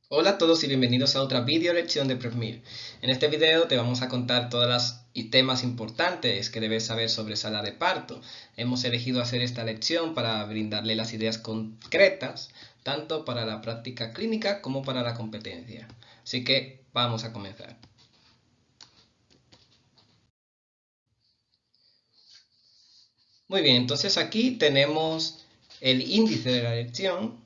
Hola a todos y bienvenidos a otra video lección de Prevmil. En este video te vamos a contar todas las temas importantes que debes saber sobre sala de parto. Hemos elegido hacer esta lección para brindarle las ideas concretas, tanto para la práctica clínica como para la competencia. Así que vamos a comenzar. Muy bien, entonces aquí tenemos el índice de la lección,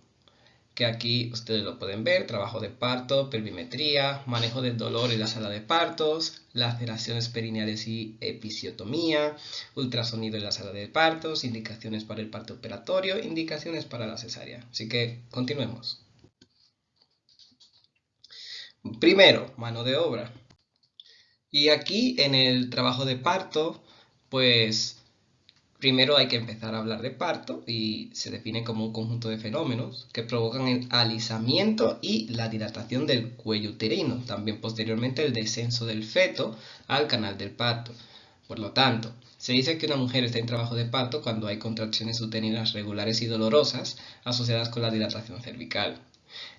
que aquí ustedes lo pueden ver: trabajo de parto, pelvimetría, manejo del dolor en la sala de partos, laceraciones perineales y episiotomía, ultrasonido en la sala de partos, indicaciones para el parto operatorio, indicaciones para la cesárea. Así que continuemos. Primero, mano de obra. Y aquí en el trabajo de parto, pues primero hay que empezar a hablar de parto y se define como un conjunto de fenómenos que provocan el alisamiento y la dilatación del cuello uterino, también posteriormente el descenso del feto al canal del parto. Por lo tanto, se dice que una mujer está en trabajo de parto cuando hay contracciones uterinas regulares y dolorosas asociadas con la dilatación cervical.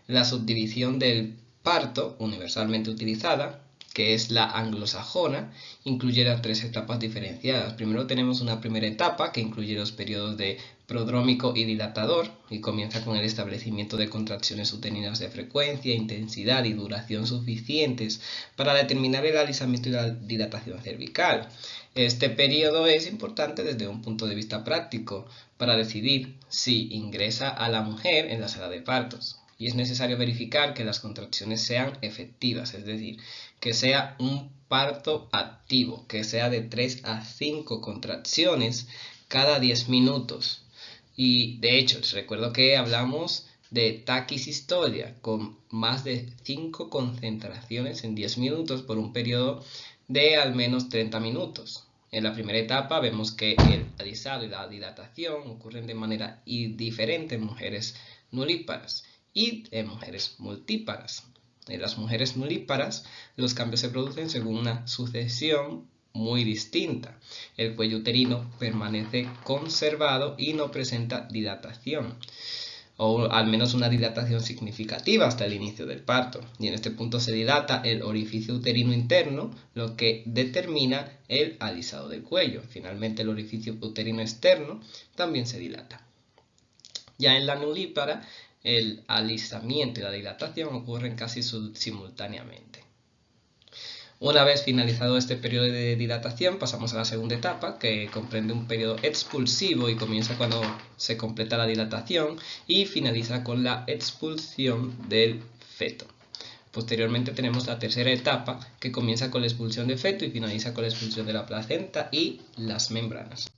La subdivisión del parto, universalmente utilizada, que es la anglosajona, incluye las tres etapas diferenciadas. Primero tenemos una primera etapa que incluye los periodos de prodrómico y dilatador y comienza con el establecimiento de contracciones uterinas de frecuencia, intensidad y duración suficientes para determinar el alisamiento y la dilatación cervical. Este periodo es importante desde un punto de vista práctico para decidir si ingresa a la mujer en la sala de partos. Y es necesario verificar que las contracciones sean efectivas, es decir, que sea un parto activo, que sea de 3 a 5 contracciones cada 10 minutos. Y de hecho, les recuerdo que hablamos de taquisistolia con más de 5 concentraciones en 10 minutos por un periodo de al menos 30 minutos. En la primera etapa vemos que el alisado y la dilatación ocurren de manera diferente en mujeres nulíparas y en mujeres multíparas. En las mujeres nulíparas, los cambios se producen según una sucesión muy distinta. El cuello uterino permanece conservado y no presenta dilatación, o al menos una dilatación significativa hasta el inicio del parto. Y en este punto se dilata el orificio uterino interno, lo que determina el alisado del cuello. Finalmente, el orificio uterino externo también se dilata. Ya en la nulípara, el alisamiento y la dilatación ocurren casi simultáneamente. Una vez finalizado este periodo de dilatación, pasamos a la segunda etapa, que comprende un periodo expulsivo y comienza cuando se completa la dilatación y finaliza con la expulsión del feto. Posteriormente tenemos la tercera etapa, que comienza con la expulsión del feto y finaliza con la expulsión de la placenta y las membranas.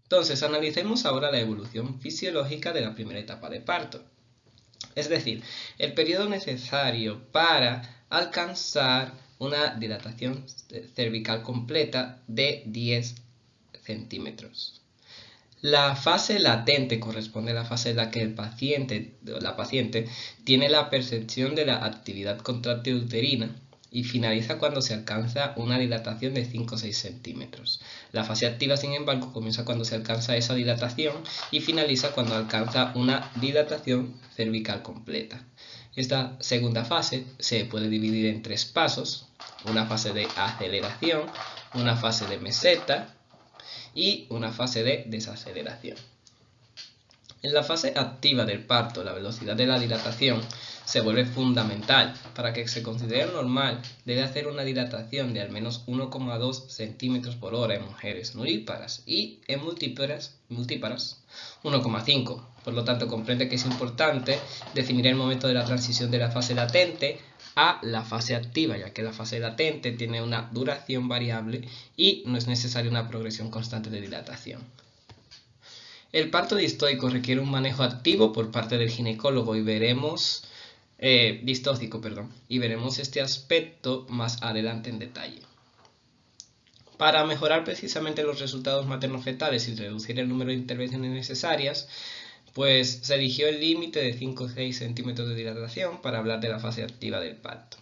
Entonces, analicemos ahora la evolución fisiológica de la primera etapa de parto, es decir, el periodo necesario para alcanzar una dilatación cervical completa de 10 centímetros. La fase latente corresponde a la fase en la que el paciente o la paciente tiene la percepción de la actividad contráctil uterina y finaliza cuando se alcanza una dilatación de 5 o 6 centímetros. La fase activa, sin embargo, comienza cuando se alcanza esa dilatación y finaliza cuando alcanza una dilatación cervical completa. Esta segunda fase se puede dividir en tres pasos: una fase de aceleración, una fase de meseta y una fase de desaceleración. En la fase activa del parto, la velocidad de la dilatación se vuelve fundamental. Para que se considere normal, debe hacer una dilatación de al menos 1,2 centímetros por hora en mujeres nulíparas y en multíparas 1,5. Por lo tanto, comprende que es importante definir el momento de la transición de la fase latente a la fase activa, ya que la fase latente tiene una duración variable y no es necesaria una progresión constante de dilatación. El parto distoico requiere un manejo activo por parte del ginecólogo y veremos y veremos este aspecto más adelante en detalle. Para mejorar precisamente los resultados materno-fetales y reducir el número de intervenciones necesarias, pues se eligió el límite de 5 o 6 centímetros de dilatación para hablar de la fase activa del parto.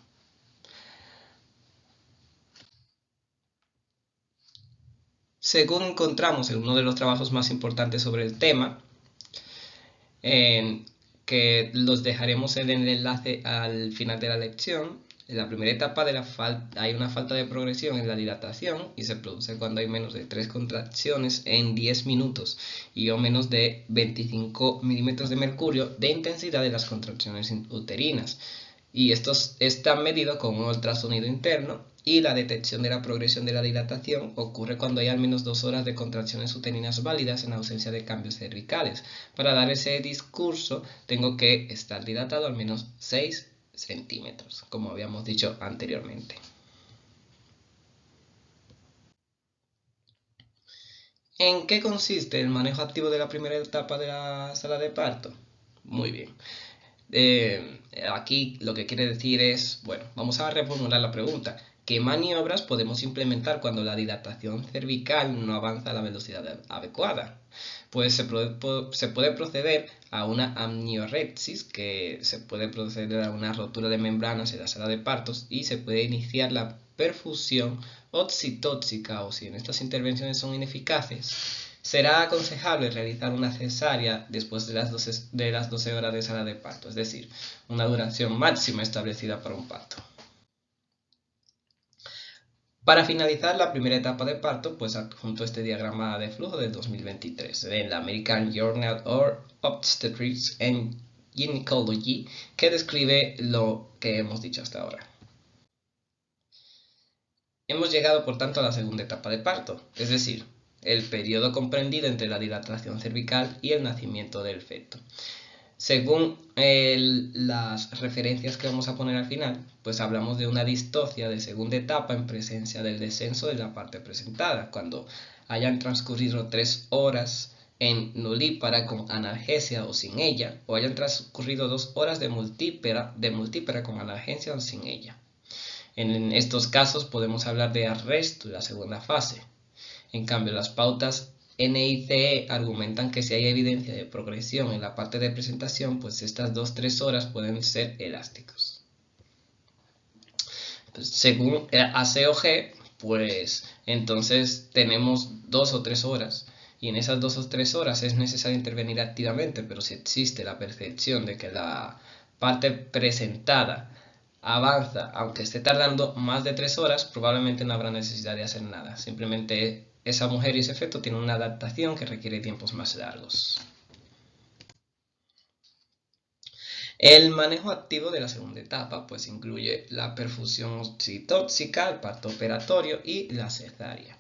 Según encontramos en uno de los trabajos más importantes sobre el tema, que los dejaremos en el enlace al final de la lección. En la primera etapa hay una falta de progresión en la dilatación y se produce cuando hay menos de 3 contracciones en 10 minutos y o menos de 25 milímetros de mercurio de intensidad de las contracciones uterinas. Y estos están medidos con un ultrasonido interno, y la detección de la progresión de la dilatación ocurre cuando hay al menos 2 horas de contracciones uterinas válidas en ausencia de cambios cervicales. Para dar ese discurso tengo que estar dilatado al menos 6 centímetros, como habíamos dicho anteriormente. ¿En qué consiste el manejo activo de la primera etapa de la sala de parto? Muy bien. Aquí lo que quiere decir es, bueno, vamos a reformular la pregunta. ¿Qué maniobras podemos implementar cuando la dilatación cervical no avanza a la velocidad adecuada? Pues se puede proceder a una amniorexis, que se puede proceder a una rotura de membranas en la sala de partos, y se puede iniciar la perfusión oxitóxica, o si en estas intervenciones son ineficaces, será aconsejable realizar una cesárea después de las 12 horas de sala de parto, es decir, una duración máxima establecida para un parto. Para finalizar la primera etapa de parto, pues adjunto este diagrama de flujo del 2023 en la American Journal of Obstetrics and Gynecology, que describe lo que hemos dicho hasta ahora. Hemos llegado, por tanto, a la segunda etapa de parto, es decir, el periodo comprendido entre la dilatación cervical y el nacimiento del feto. Según las referencias que vamos a poner al final, pues hablamos de una distocia de segunda etapa en presencia del descenso de la parte presentada, cuando hayan transcurrido 3 horas en nulípara con analgesia o sin ella, o hayan transcurrido 2 horas de multípara con analgesia o sin ella. En estos casos podemos hablar de arresto de la segunda fase. En cambio, las pautas NICE argumentan que si hay evidencia de progresión en la parte de presentación, pues estas 2-3 horas pueden ser elásticos. Pues, según ACOG, pues entonces tenemos 2 o 3 horas, y en esas 2 o 3 horas es necesario intervenir activamente, pero si existe la percepción de que la parte presentada avanza, aunque esté tardando más de 3 horas, probablemente no habrá necesidad de hacer nada. Simplemente esa mujer y ese feto tienen una adaptación que requiere tiempos más largos. El manejo activo de la segunda etapa pues incluye la perfusión oxitóxica, el parto operatorio y la cesárea.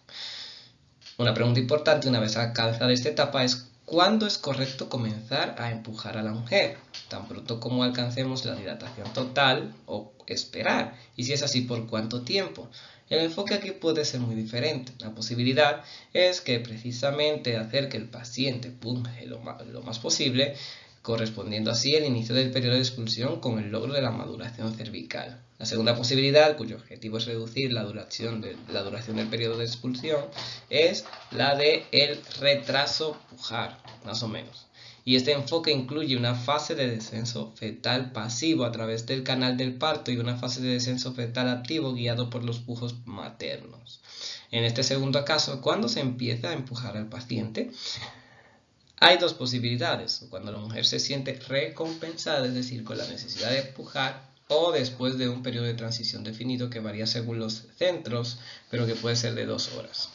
Una pregunta importante una vez alcanzada esta etapa es: ¿cuándo es correcto comenzar a empujar a la mujer? ¿Tan pronto como alcancemos la dilatación total, o esperar? Y si es así, ¿por cuánto tiempo? El enfoque aquí puede ser muy diferente. La posibilidad es que precisamente hacer que el paciente punje lo más posible, correspondiendo así el inicio del periodo de expulsión con el logro de la maduración cervical. La segunda posibilidad, cuyo objetivo es reducir la duración del periodo de expulsión, es la de el retraso pujar, más o menos. Y este enfoque incluye una fase de descenso fetal pasivo a través del canal del parto y una fase de descenso fetal activo guiado por los pujos maternos. En este segundo caso, ¿cuándo se empieza a empujar al paciente? Hay dos posibilidades: cuando la mujer se siente recompensada, es decir, con la necesidad de pujar, o después de un periodo de transición definido que varía según los centros, pero que puede ser de 2 horas.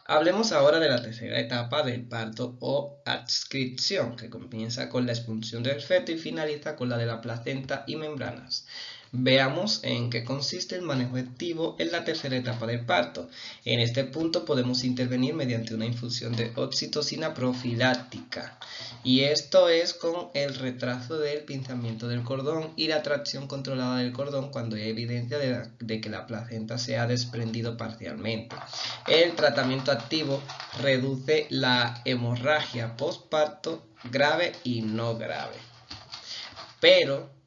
Hablemos ahora de la tercera etapa del parto o adscripción, que comienza con la expulsión del feto y finaliza con la de la placenta y membranas. Veamos en qué consiste el manejo activo en la tercera etapa del parto. En este punto podemos intervenir mediante una infusión de oxitocina profiláctica, y esto es con el retraso del pinzamiento del cordón y la tracción controlada del cordón cuando hay evidencia de que la placenta se ha desprendido parcialmente. El tratamiento activo reduce la hemorragia postparto grave y no grave, pero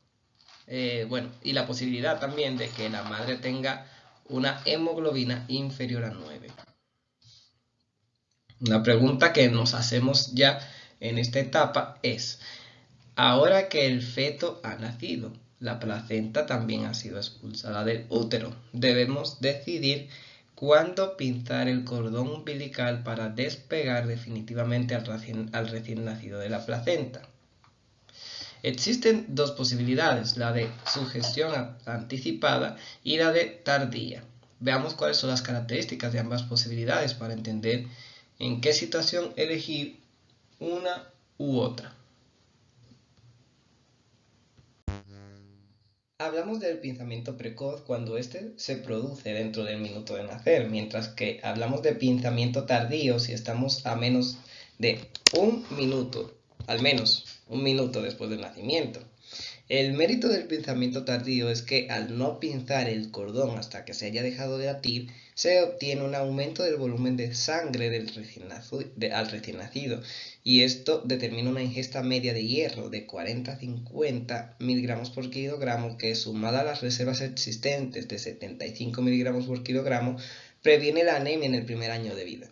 y la posibilidad también de que la madre tenga una hemoglobina inferior a 9. Una pregunta que nos hacemos ya en esta etapa es: ahora que el feto ha nacido, la placenta también ha sido expulsada del útero, debemos decidir ¿Cuándo pinzar el cordón umbilical para despegar definitivamente al recién nacido de la placenta? Existen dos posibilidades, la de sugestión anticipada y la de tardía. Veamos cuáles son las características de ambas posibilidades para entender en qué situación elegir una u otra. Hablamos del pinzamiento precoz cuando éste se produce dentro del minuto de nacer, mientras que hablamos de pinzamiento tardío si estamos a menos de un minuto, al menos un minuto después del nacimiento. El mérito del pinzamiento tardío es que al no pinzar el cordón hasta que se haya dejado de latir, se obtiene un aumento del volumen de sangre al recién nacido, y esto determina una ingesta media de hierro de 40 a 50 miligramos por kilogramo, que sumada a las reservas existentes de 75 miligramos por kilogramo, previene la anemia en el primer año de vida.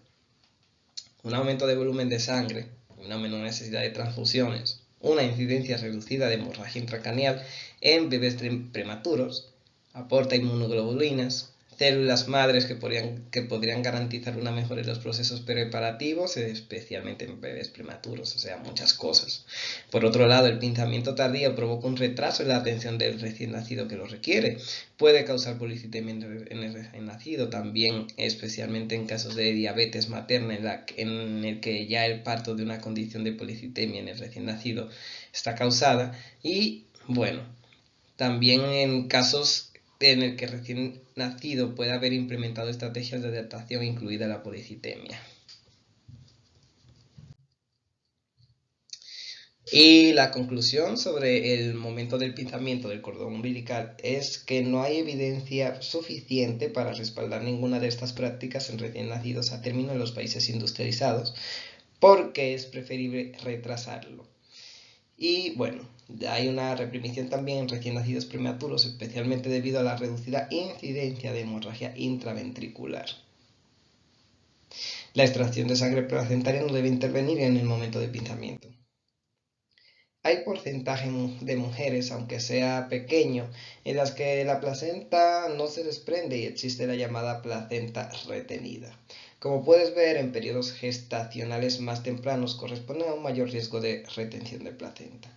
Un aumento de volumen de sangre, una menor necesidad de transfusiones, una incidencia reducida de hemorragia intracraneal en bebés prematuros, aporta inmunoglobulinas, células madres que podrían garantizar una mejora en los procesos preparativos, especialmente en bebés prematuros, o sea, muchas cosas. Por otro lado, el pinzamiento tardío provoca un retraso en la atención del recién nacido que lo requiere. Puede causar policitemia en el recién nacido, también especialmente en casos de diabetes materna, en el que ya el parto de una condición de policitemia en el recién nacido está causada. Y bueno, también en casos en el que recién nacido puede haber implementado estrategias de adaptación, incluida la policitemia. Y la conclusión sobre el momento del pinzamiento del cordón umbilical es que no hay evidencia suficiente para respaldar ninguna de estas prácticas en recién nacidos a término en los países industrializados, porque es preferible retrasarlo. Y bueno, hay una reprimición también en recién nacidos prematuros, especialmente debido a la reducida incidencia de hemorragia intraventricular. La extracción de sangre placentaria no debe intervenir en el momento del pinzamiento. Hay porcentaje de mujeres, aunque sea pequeño, en las que la placenta no se desprende y existe la llamada placenta retenida. Como puedes ver, en periodos gestacionales más tempranos corresponde a un mayor riesgo de retención de placenta.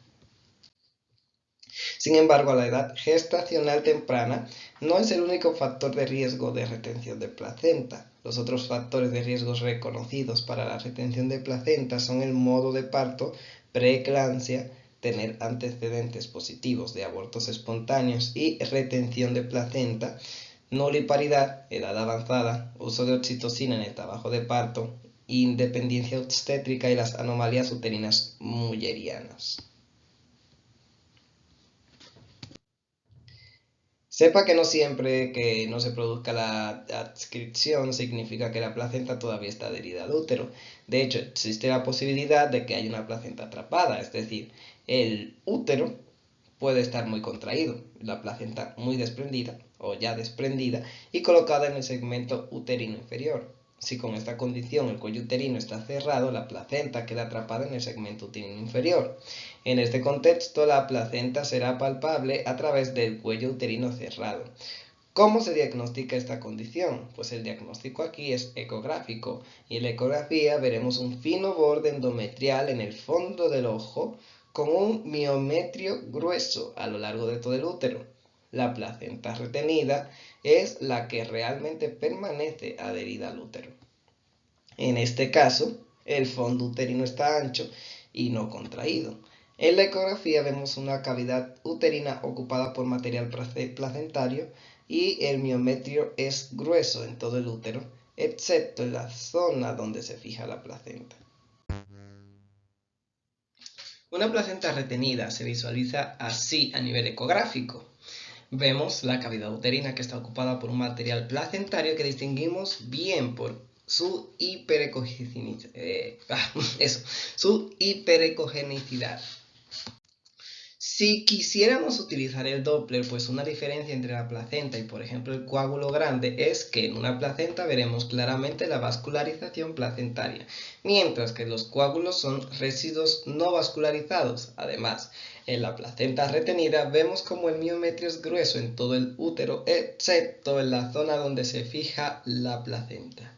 Sin embargo, la edad gestacional temprana no es el único factor de riesgo de retención de placenta. Los otros factores de riesgo reconocidos para la retención de placenta son el modo de parto, preeclampsia, tener antecedentes positivos de abortos espontáneos y retención de placenta, nulliparidad, edad avanzada, uso de oxitocina en el trabajo de parto, independencia obstétrica y las anomalías uterinas mullerianas. Sepa que no siempre que no se produzca la adscripción significa que la placenta todavía está adherida al útero. De hecho, existe la posibilidad de que haya una placenta atrapada, es decir, el útero puede estar muy contraído, la placenta muy desprendida o ya desprendida y colocada en el segmento uterino inferior. Si con esta condición el cuello uterino está cerrado, la placenta queda atrapada en el segmento uterino inferior. En este contexto, la placenta será palpable a través del cuello uterino cerrado. ¿Cómo se diagnostica esta condición? Pues el diagnóstico aquí es ecográfico, y en la ecografía veremos un fino borde endometrial en el fondo del ojo con un miometrio grueso a lo largo de todo el útero. La placenta retenida es la que realmente permanece adherida al útero. En este caso, el fondo uterino está ancho y no contraído. En la ecografía vemos una cavidad uterina ocupada por material placentario y el miometrio es grueso en todo el útero, excepto en la zona donde se fija la placenta. Una placenta retenida se visualiza así a nivel ecográfico. Vemos la cavidad uterina que está ocupada por un material placentario que distinguimos bien por su hiperecogenicidad. Si quisiéramos utilizar el Doppler, pues una diferencia entre la placenta y por ejemplo el coágulo grande es que en una placenta veremos claramente la vascularización placentaria, mientras que los coágulos son residuos no vascularizados. Además, en la placenta retenida vemos como el miometrio es grueso en todo el útero, excepto en la zona donde se fija la placenta.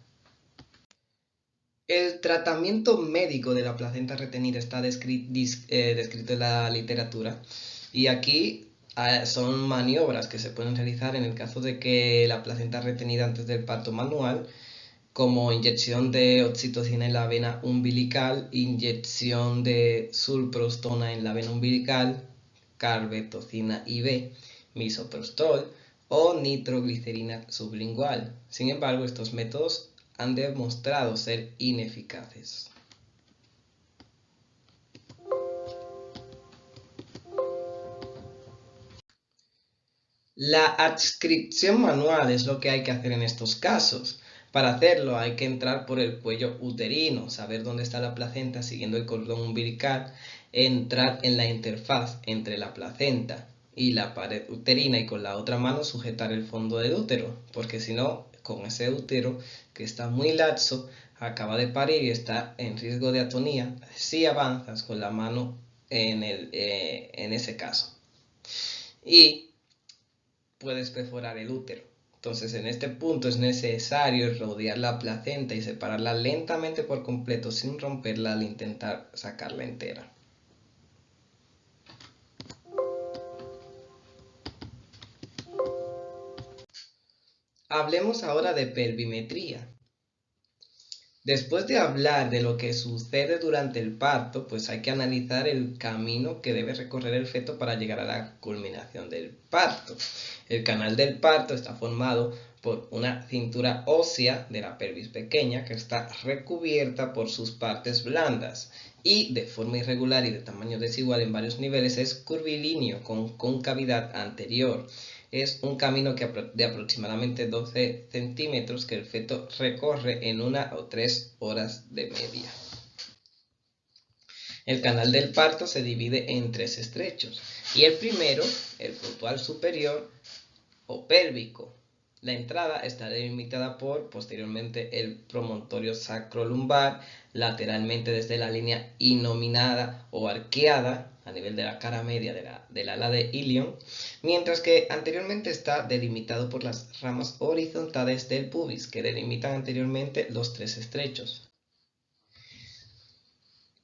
El tratamiento médico de la placenta retenida está descrito en la literatura y aquí son maniobras que se pueden realizar en el caso de que la placenta retenida antes del parto manual, como inyección de oxitocina en la vena umbilical, inyección de sulprostona en la vena umbilical, carbetocina IV, misoprostol o nitroglicerina sublingual. Sin embargo, estos métodos han demostrado ser ineficaces. La adscripción manual es lo que hay que hacer en estos casos. Para hacerlo hay que entrar por el cuello uterino, saber dónde está la placenta siguiendo el cordón umbilical, entrar en la interfaz entre la placenta y la pared uterina y con la otra mano sujetar el fondo del útero, porque si no, con ese útero que está muy laxo, acaba de parir y está en riesgo de atonía si avanzas con la mano en ese caso. Y puedes perforar el útero. Entonces en este punto es necesario rodear la placenta y separarla lentamente por completo sin romperla al intentar sacarla entera. Hablemos ahora de pelvimetría. Después de hablar de lo que sucede durante el parto, pues hay que analizar el camino que debe recorrer el feto para llegar a la culminación del parto. El canal del parto está formado por una cintura ósea de la pelvis pequeña que está recubierta por sus partes blandas y de forma irregular y de tamaño desigual en varios niveles es curvilíneo con concavidad anterior. Es un camino de aproximadamente 12 centímetros que el feto recorre en 1 o 3 horas de media. El canal del parto se divide en 3 estrechos y el primero, el puntual superior o pélvico. La entrada está delimitada por, posteriormente, el promontorio sacrolumbar, lateralmente desde la línea inominada o arqueada, a nivel de la cara media del ala de ilion, mientras que anteriormente está delimitado por las ramas horizontales del pubis, que delimitan anteriormente los 3 estrechos.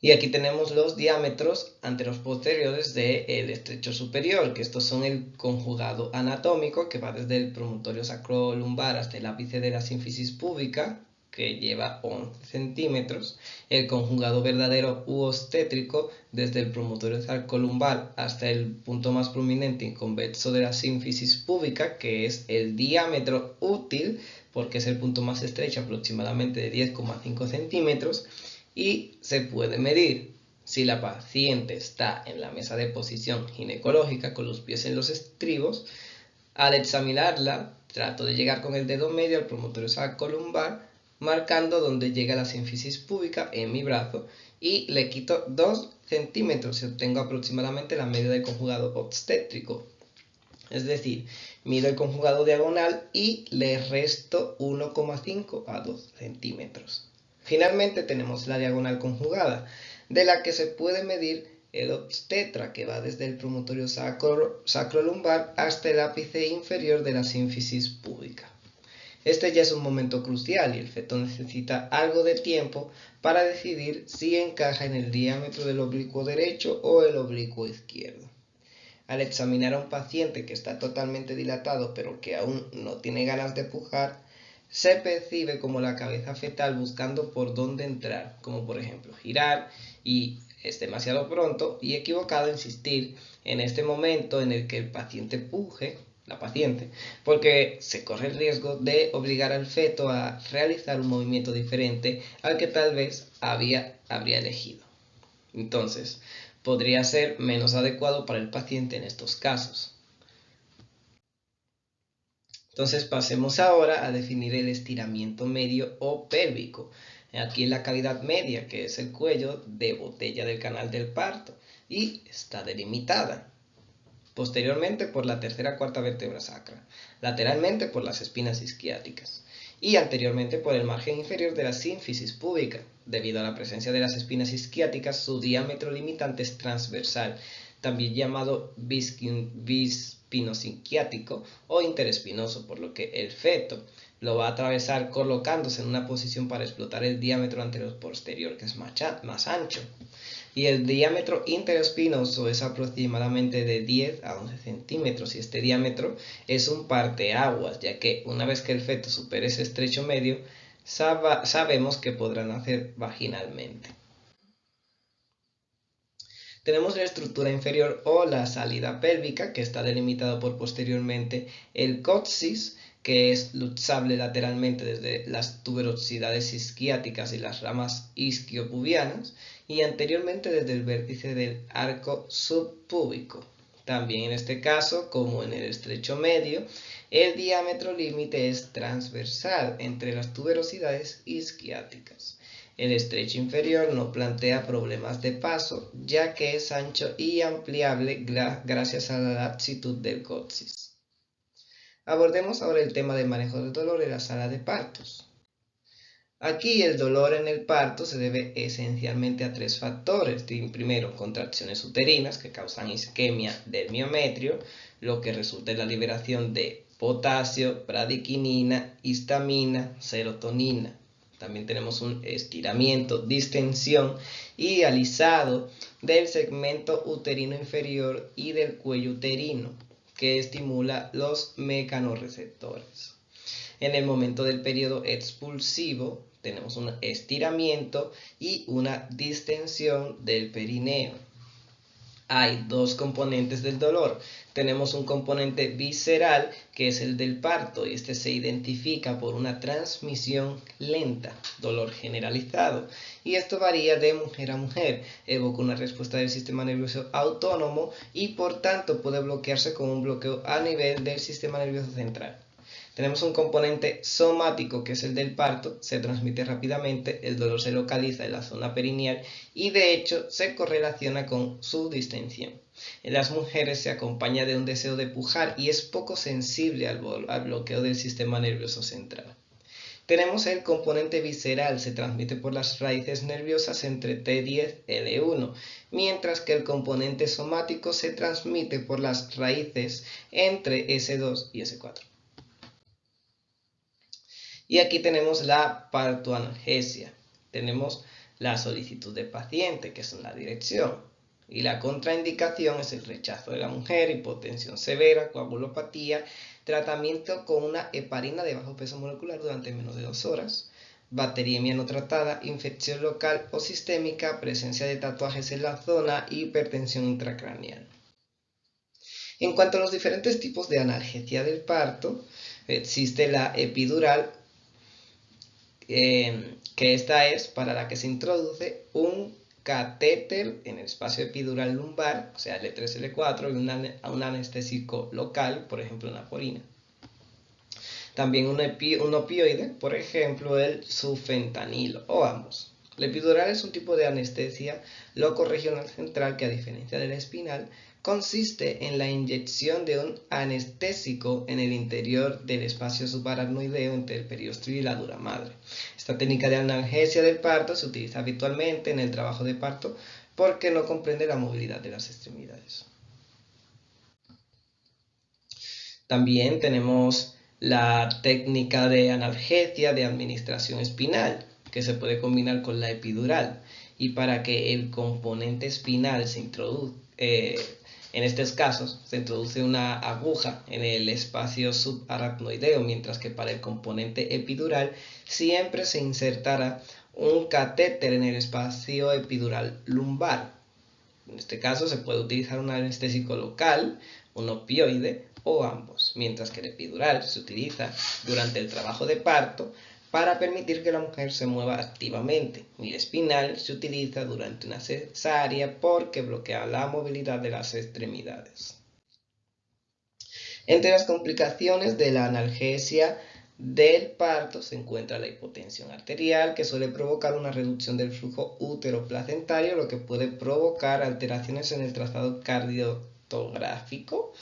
Y aquí tenemos los diámetros anteros-posteriores del estrecho superior, que estos son el conjugado anatómico, que va desde el promontorio sacrolumbar hasta el ápice de la sínfisis púbica, que lleva 11 centímetros, el conjugado verdadero u obstétrico, desde el promontorio sacrolumbar hasta el punto más prominente y convexo de la sínfisis púbica, que es el diámetro útil, porque es el punto más estrecho, aproximadamente de 10,5 centímetros, y se puede medir si la paciente está en la mesa de posición ginecológica con los pies en los estribos. Al examinarla, trato de llegar con el dedo medio al promontorio sacrolumbar, marcando donde llega la sínfisis púbica en mi brazo y le quito 2 centímetros y obtengo aproximadamente la media del conjugado obstétrico. Es decir, mido el conjugado diagonal y le resto 1,5 a 2 centímetros. Finalmente tenemos la diagonal conjugada, de la que se puede medir el obstetra, que va desde el promontorio sacrolumbar hasta el ápice inferior de la sínfisis púbica. Este ya es un momento crucial y el feto necesita algo de tiempo para decidir si encaja en el diámetro del oblicuo derecho o el oblicuo izquierdo. Al examinar a un paciente que está totalmente dilatado pero que aún no tiene ganas de pujar, se percibe como la cabeza fetal buscando por dónde entrar, como por ejemplo girar, y es demasiado pronto y equivocado insistir en este momento en el que el paciente puje, la paciente, porque se corre el riesgo de obligar al feto a realizar un movimiento diferente al que tal vez habría elegido. Entonces, podría ser menos adecuado para el paciente en estos casos. Entonces pasemos ahora a definir el estiramiento medio o pélvico. Aquí en la cavidad media, que es el cuello de botella del canal del parto, y está delimitada. posteriormente por la tercera cuarta vértebra sacra, lateralmente por las espinas isquiáticas y anteriormente por el margen inferior de la sínfisis púbica. Debido a la presencia de las espinas isquiáticas, su diámetro limitante es transversal, también llamado bispinoisquiático o interespinoso, por lo que el feto lo va a atravesar colocándose en una posición para explotar el diámetro anterior-posterior, que es más ancho. Y el diámetro interespinoso es aproximadamente de 10 a 11 centímetros y este diámetro es un parteaguas, ya que una vez que el feto supere ese estrecho medio, sabemos que podrá nacer vaginalmente. Tenemos la estructura inferior o la salida pélvica, que está delimitado por posteriormente el coxis, que es luxable lateralmente desde las tuberosidades isquiáticas y las ramas isquiopubianas, y anteriormente desde el vértice del arco subpúbico. También en este caso, como en el estrecho medio, el diámetro límite es transversal entre las tuberosidades isquiáticas. El estrecho inferior no plantea problemas de paso, ya que es ancho y ampliable gracias a la laxitud del coxis. Abordemos ahora el tema del manejo del dolor en la sala de partos. Aquí el dolor en el parto se debe esencialmente a tres factores. Primero, contracciones uterinas que causan isquemia del miometrio, lo que resulta en la liberación de potasio, bradiquinina, histamina, serotonina. También tenemos un estiramiento, distensión y alisado del segmento uterino inferior y del cuello uterino, que estimula los mecanorreceptores. En el momento del periodo expulsivo tenemos un estiramiento y una distensión del perineo. Hay dos componentes del dolor. Tenemos un componente visceral, que es el del parto, y este se identifica por una transmisión lenta, dolor generalizado, y esto varía de mujer a mujer, evoca una respuesta del sistema nervioso autónomo y por tanto puede bloquearse con un bloqueo a nivel del sistema nervioso central. Tenemos un componente somático, que es el del parto, se transmite rápidamente, el dolor se localiza en la zona perineal y de hecho se correlaciona con su distensión. En las mujeres se acompaña de un deseo de pujar y es poco sensible al bloqueo del sistema nervioso central. Tenemos el componente visceral, se transmite por las raíces nerviosas entre T10-L1, mientras que el componente somático se transmite por las raíces entre S2 y S4. Y aquí tenemos la partoanalgesia. Tenemos la solicitud del paciente, que es en la dirección. Y la contraindicación es el rechazo de la mujer, hipotensión severa, coagulopatía, tratamiento con una heparina de bajo peso molecular durante menos de 2 horas, bacteriemia no tratada, infección local o sistémica, presencia de tatuajes en la zona, hipertensión intracraneal. En cuanto a los diferentes tipos de analgesia del parto, existe la epidural, que esta es para la que se introduce un catéter en el espacio epidural lumbar, o sea L3, L4, y un anestésico local, por ejemplo una aporina. También un opioide, por ejemplo el sufentanilo, o ambos. La epidural es un tipo de anestesia locorregional central que, a diferencia de la espinal, consiste en la inyección de un anestésico en el interior del espacio subaracnoideo entre el periostio y la dura madre. Esta técnica de analgesia del parto se utiliza habitualmente en el trabajo de parto porque no comprende la movilidad de las extremidades. También tenemos la técnica de analgesia de administración espinal, que se puede combinar con la epidural. Y para que el componente espinal se introduzca, en estos casos se introduce una aguja en el espacio subaracnoideo, mientras que para el componente epidural siempre se insertará un catéter en el espacio epidural lumbar. En este caso se puede utilizar un anestésico local, un opioide o ambos, mientras que el epidural se utiliza durante el trabajo de parto para permitir que la mujer se mueva activamente, y el espinal se utiliza durante una cesárea porque bloquea la movilidad de las extremidades. Entre las complicaciones de la analgesia del parto se encuentra la hipotensión arterial, que suele provocar una reducción del flujo útero-placentario, lo que puede provocar alteraciones en el trazado mastográfico,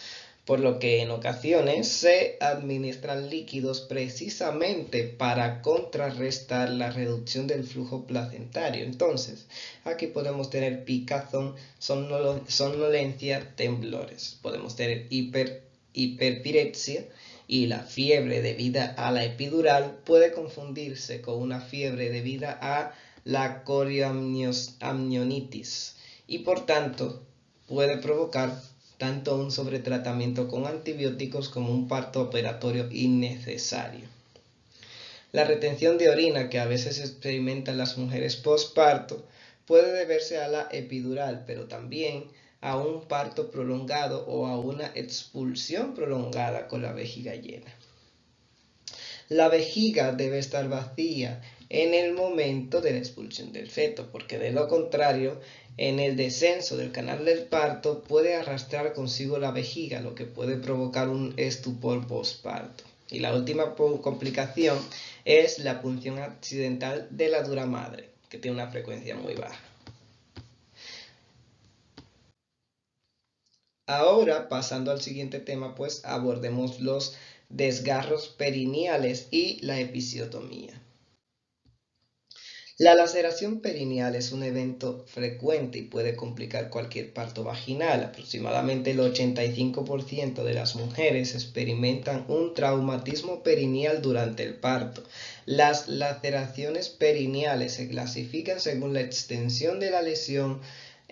por lo que en ocasiones se administran líquidos precisamente para contrarrestar la reducción del flujo placentario. Entonces, aquí podemos tener picazón, somnolencia, temblores. Podemos tener hiperpirexia, y la fiebre debida a la epidural puede confundirse con una fiebre debida a la corioamnionitis y por tanto puede provocar tanto un sobretratamiento con antibióticos como un parto operatorio innecesario. La retención de orina que a veces experimentan las mujeres postparto puede deberse a la epidural, pero también a un parto prolongado o a una expulsión prolongada con la vejiga llena. La vejiga debe estar vacía en el momento de la expulsión del feto, porque de lo contrario, en el descenso del canal del parto puede arrastrar consigo la vejiga, lo que puede provocar un estupor postparto. Y la última complicación es la punción accidental de la dura madre, que tiene una frecuencia muy baja. Ahora, pasando al siguiente tema, pues abordemos los desgarros perineales y la episiotomía. La laceración perineal es un evento frecuente y puede complicar cualquier parto vaginal. Aproximadamente el 85% de las mujeres experimentan un traumatismo perineal durante el parto. Las laceraciones perineales se clasifican según la extensión de la lesión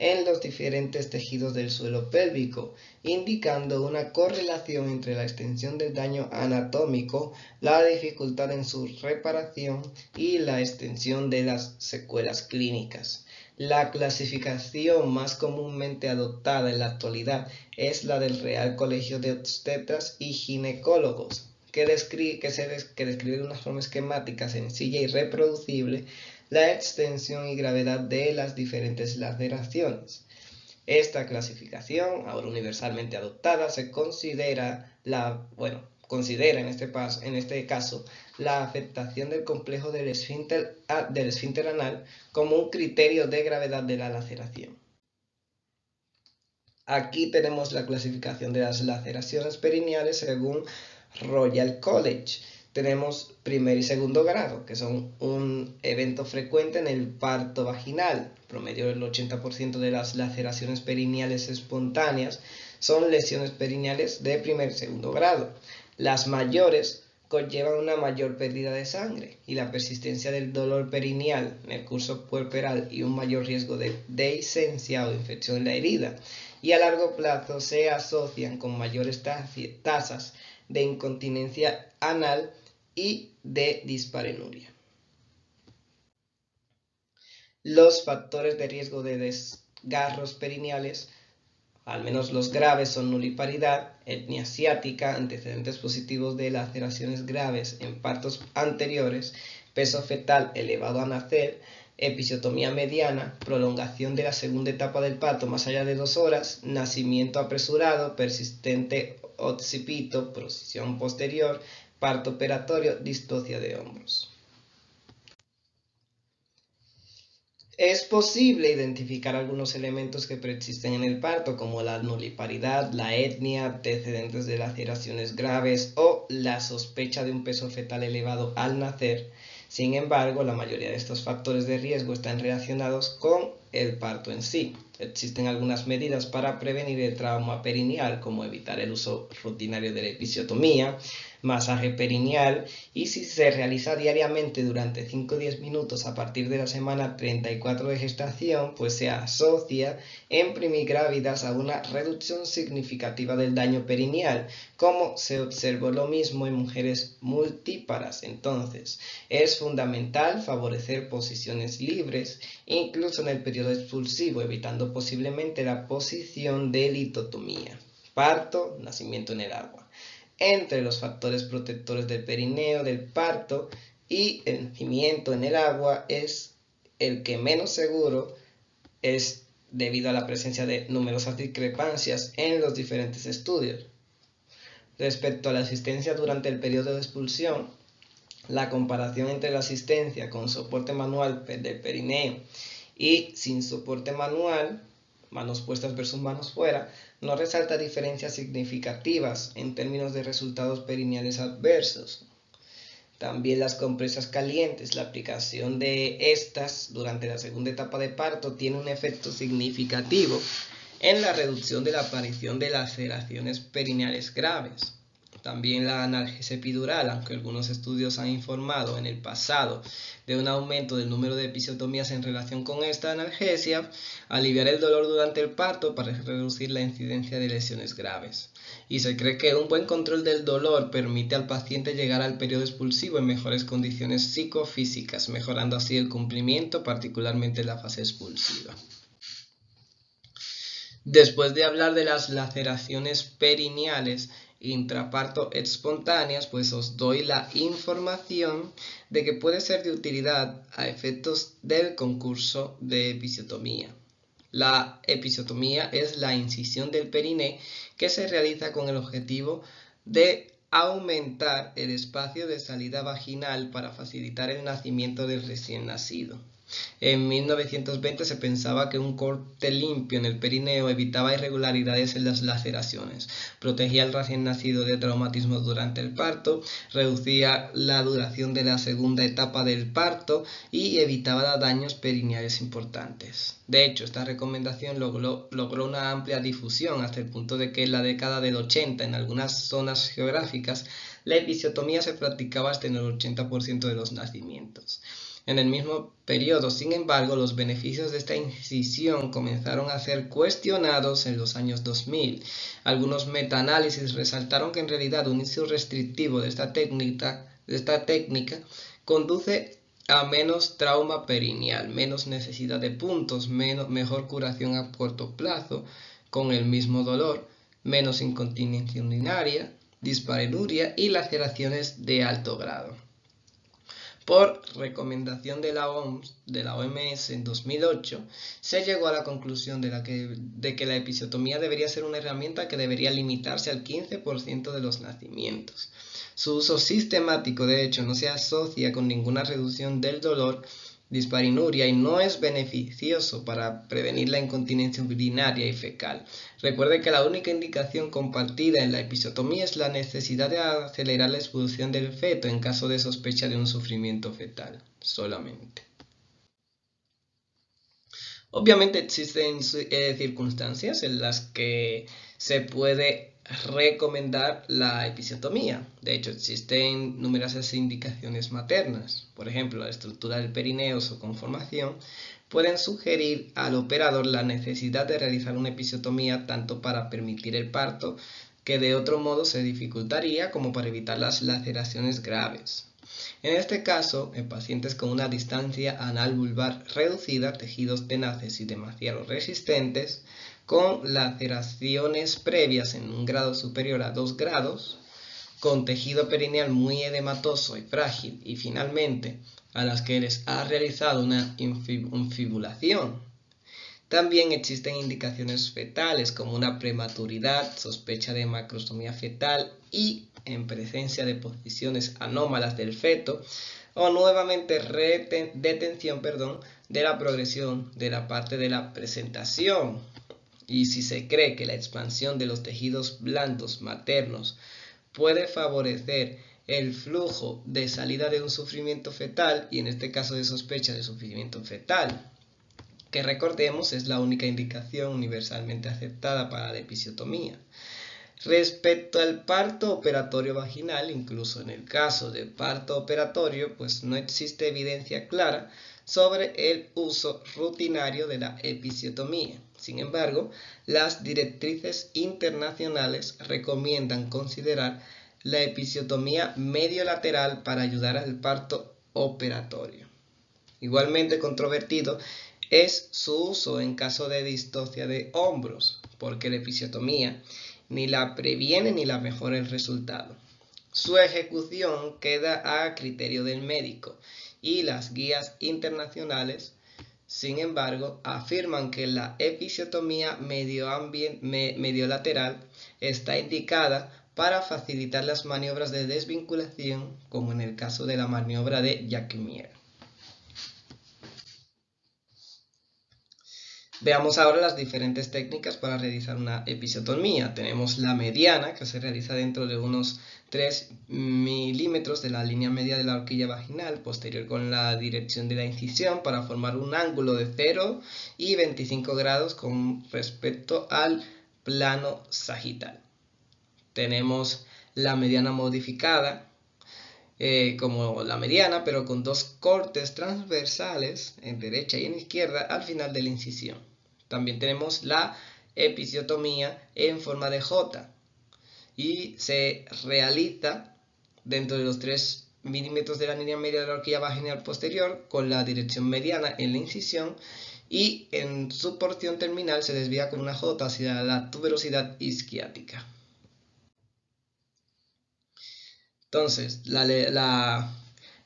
en los diferentes tejidos del suelo pélvico, indicando una correlación entre la extensión del daño anatómico, la dificultad en su reparación y la extensión de las secuelas clínicas. La clasificación más comúnmente adoptada en la actualidad es la del Real Colegio de Obstetras y Ginecólogos, que describe de una forma esquemática, sencilla y reproducible la extensión y gravedad de las diferentes laceraciones. Esta clasificación, ahora universalmente adoptada, se considera en este caso la afectación del complejo del esfínter anal como un criterio de gravedad de la laceración. Aquí tenemos la clasificación de las laceraciones perineales según Royal College. Tenemos primer y segundo grado, que son un evento frecuente en el parto vaginal. Promedio del 80% de las laceraciones perineales espontáneas son lesiones perineales de primer y segundo grado. Las mayores conllevan una mayor pérdida de sangre y la persistencia del dolor perineal en el curso puerperal y un mayor riesgo de dehiscencia o infección en la herida. Y a largo plazo se asocian con mayores tasas de incontinencia anal y de disparenuria. Los factores de riesgo de desgarros perineales, al menos los graves, son nuliparidad, etnia asiática, antecedentes positivos de laceraciones graves en partos anteriores, peso fetal elevado a nacer, episiotomía mediana, prolongación de la segunda etapa del parto más allá de 2 horas, nacimiento apresurado, persistente occipito, posición posterior, parto operatorio, distocia de hombros. Es posible identificar algunos elementos que preexisten en el parto, como la nuliparidad, la etnia, antecedentes de laceraciones graves o la sospecha de un peso fetal elevado al nacer. Sin embargo, la mayoría de estos factores de riesgo están relacionados con el parto en sí. Existen algunas medidas para prevenir el trauma perineal, como evitar el uso rutinario de la episiotomía, masaje perineal, y si se realiza diariamente durante 5 o 10 minutos a partir de la semana 34 de gestación, pues se asocia en primigrávidas a una reducción significativa del daño perineal, como se observó lo mismo en mujeres multíparas. Entonces, es fundamental favorecer posiciones libres, incluso en el periodo expulsivo, evitando posiblemente la posición de litotomía. Parto, nacimiento en el agua. Entre los factores protectores del perineo, del parto y el nacimiento en el agua es el que menos seguro es debido a la presencia de numerosas discrepancias en los diferentes estudios. Respecto a la asistencia durante el periodo de expulsión, la comparación entre la asistencia con soporte manual del perineo y sin soporte manual manos puestas versus manos fuera, no resalta diferencias significativas en términos de resultados perineales adversos. También las compresas calientes, la aplicación de estas durante la segunda etapa de parto tiene un efecto significativo en la reducción de la aparición de laceraciones perineales graves. También la analgesia epidural, aunque algunos estudios han informado en el pasado de un aumento del número de episiotomías en relación con esta analgesia, aliviar el dolor durante el parto para reducir la incidencia de lesiones graves. Y se cree que un buen control del dolor permite al paciente llegar al periodo expulsivo en mejores condiciones psicofísicas, mejorando así el cumplimiento, particularmente en la fase expulsiva. Después de hablar de las laceraciones perineales intraparto espontáneas, pues os doy la información de que puede ser de utilidad a efectos del concurso de episiotomía. La episiotomía es la incisión del periné que se realiza con el objetivo de aumentar el espacio de salida vaginal para facilitar el nacimiento del recién nacido. En 1920 se pensaba que un corte limpio en el perineo evitaba irregularidades en las laceraciones, protegía al recién nacido de traumatismos durante el parto, reducía la duración de la segunda etapa del parto y evitaba daños perineales importantes. De hecho, esta recomendación logró una amplia difusión hasta el punto de que en la década del 80 en algunas zonas geográficas la episiotomía se practicaba hasta en el 80% de los nacimientos. En el mismo periodo, sin embargo, los beneficios de esta incisión comenzaron a ser cuestionados en los años 2000. Algunos metaanálisis resaltaron que en realidad un uso restrictivo de esta técnica conduce a menos trauma perineal, menos necesidad de puntos, mejor curación a corto plazo con el mismo dolor, menos incontinencia urinaria, disparenuria y laceraciones de alto grado. Por recomendación de la OMS en 2008, se llegó a la conclusión de que la episiotomía debería ser una herramienta que debería limitarse al 15% de los nacimientos. Su uso sistemático, de hecho, no se asocia con ninguna reducción del dolor, disparinuria y no es beneficioso para prevenir la incontinencia urinaria y fecal. Recuerde que la única indicación compartida en la episiotomía es la necesidad de acelerar la expulsión del feto en caso de sospecha de un sufrimiento fetal, solamente. Obviamente existen circunstancias en las que se puede recomendar la episiotomía. De hecho, existen numerosas indicaciones maternas. Por ejemplo, la estructura del perineo o conformación pueden sugerir al operador la necesidad de realizar una episiotomía tanto para permitir el parto, que de otro modo se dificultaría, como para evitar las laceraciones graves. En este caso, en pacientes con una distancia anal vulvar reducida, tejidos tenaces y demasiado resistentes, con laceraciones previas en un grado superior a 2 grados, con tejido perineal muy edematoso y frágil, y finalmente a las que les ha realizado una infibulación. También existen indicaciones fetales como una prematuridad, sospecha de macrostomía fetal y en presencia de posiciones anómalas del feto o nuevamente detención de la progresión de la parte de la presentación. Y si se cree que la expansión de los tejidos blandos maternos puede favorecer el flujo de salida de un sufrimiento fetal y en este caso de sospecha de sufrimiento fetal, que recordemos es la única indicación universalmente aceptada para la episiotomía. Respecto al parto operatorio vaginal, incluso en el caso del parto operatorio, pues no existe evidencia clara sobre el uso rutinario de la episiotomía. Sin embargo, las directrices internacionales recomiendan considerar la episiotomía mediolateral para ayudar al parto operatorio. Igualmente controvertido es su uso en caso de distocia de hombros, porque la episiotomía ni la previene ni la mejora el resultado. Su ejecución queda a criterio del médico y las guías internacionales, sin embargo, afirman que la episiotomía mediolateral está indicada para facilitar las maniobras de desvinculación, como en el caso de la maniobra de Jacqueminot. Veamos ahora las diferentes técnicas para realizar una episiotomía. Tenemos la mediana, que se realiza dentro de unos 3 milímetros de la línea media de la horquilla vaginal, posterior con la dirección de la incisión para formar un ángulo de 0 y 25 grados con respecto al plano sagital. Tenemos la mediana modificada, como la mediana, pero con 2 cortes transversales en derecha y en izquierda al final de la incisión. También tenemos la episiotomía en forma de J y se realiza dentro de los 3 milímetros de la línea media de la horquilla vaginal posterior con la dirección mediana en la incisión, y en su porción terminal se desvía con una J hacia la tuberosidad isquiática. Entonces, la